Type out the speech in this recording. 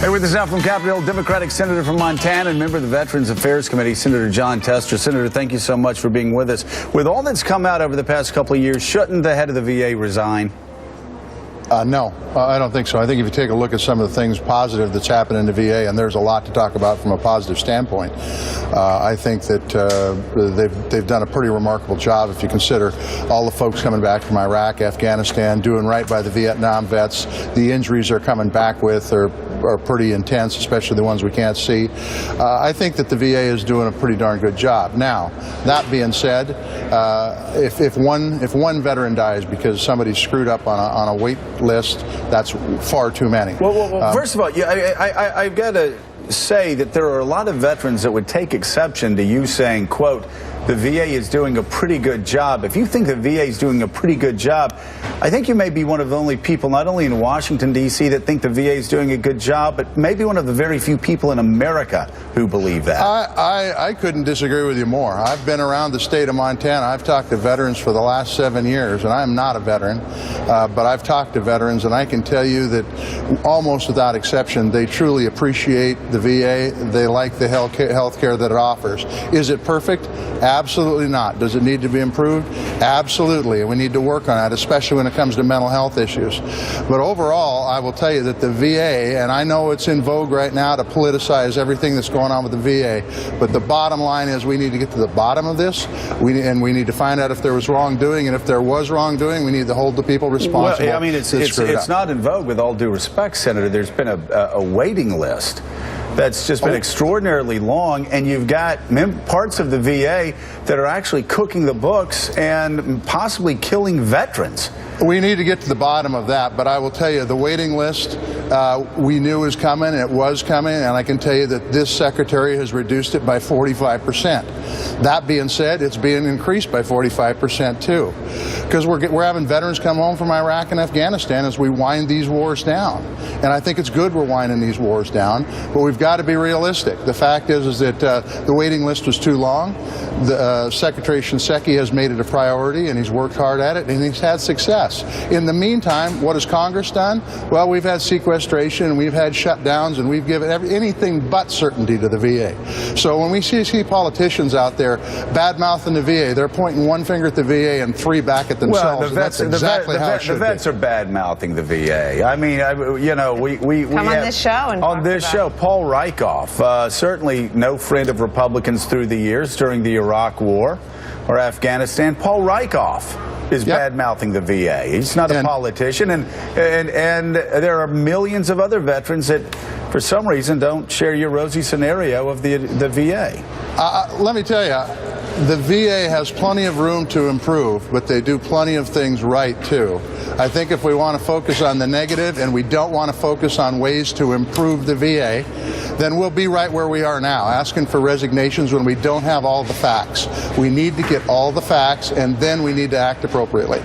Hey, with us now from Capitol Hill, Democratic Senator from Montana and member of the Veterans Affairs Committee, Senator Jon Tester. Senator, thank you so much for being with us. With all that's come out over the past couple of years, shouldn't the head of the VA resign? No, I don't think so. I think if you take a look at some of the things positive that's happened in the VA, and there's a lot to talk about from a positive standpoint, I think that they've done a pretty remarkable job if you consider all the folks coming back from Iraq, Afghanistan, doing right by the Vietnam vets. The injuries they're coming back with are pretty intense, especially the ones we can't see. I think that the VA is doing a pretty darn good job. Now, that being said, if one veteran dies because somebody screwed up on a wait list, that's far too many. Well, first of all, I've got to say that there are a lot of veterans that would take exception to you saying, quote, the VA is doing a pretty good job. If you think the VA is doing a pretty good job, I think you may be one of the only people, not only in Washington, D.C., that think the VA is doing a good job, but maybe one of the very few people in America who believe that. I couldn't disagree with you more. I've been around the state of Montana. I've talked to veterans for the last 7 years, and I'm not a veteran, but I've talked to veterans, and I can tell you that almost without exception, they truly appreciate the VA. They like the health care that it offers. Is it perfect? Absolutely not. Does it need to be improved? Absolutely, and we need to work on that, especially when it comes to mental health issues. But overall, I will tell you that the VA, and I know it's in vogue right now to politicize everything that's going on with the VA, but the bottom line is we need to get to the bottom of this, and we need to find out if there was wrongdoing, and if there was wrongdoing, we need to hold the people responsible. Well, I mean, it's not in vogue, with all due respect, Senator. There's been a waiting list that's just been extraordinarily long, and you've got parts of the VA that are actually cooking the books and possibly killing veterans. We need to get to the bottom of that, but I will tell you, the waiting list, we knew was coming, it was coming, and I can tell you that this secretary has reduced it by 45%. That being said, it's being increased by 45% too, because we're having veterans come home from Iraq and Afghanistan as we wind these wars down. And I think it's good we're winding these wars down, but we've got to be realistic. The fact is that the waiting list was too long. Secretary Shinseki has made it a priority, and he's worked hard at it, and he's had success. In the meantime, what has Congress done? Well, we've had sequestration, we've had shutdowns, and we've given anything but certainty to the VA. So when we see politicians out there bad-mouthing the VA, they're pointing one finger at the VA and three back at themselves. Well, that's exactly how it should be. The vets are bad-mouthing the VA. I mean, you know, we come on this show and on this show, Paul Rieckhoff, certainly no friend of Republicans through the years during the Iraq War or Afghanistan. Paul Rieckhoff is bad-mouthing the VA. He's not a politician, and there are millions of other veterans that, for some reason, don't share your rosy scenario of the VA. Let me tell you, the VA has plenty of room to improve, but they do plenty of things right, too. I think if we want to focus on the negative and we don't want to focus on ways to improve the VA, then we'll be right where we are now, asking for resignations when we don't have all the facts. We need to get all the facts, and then we need to act appropriately.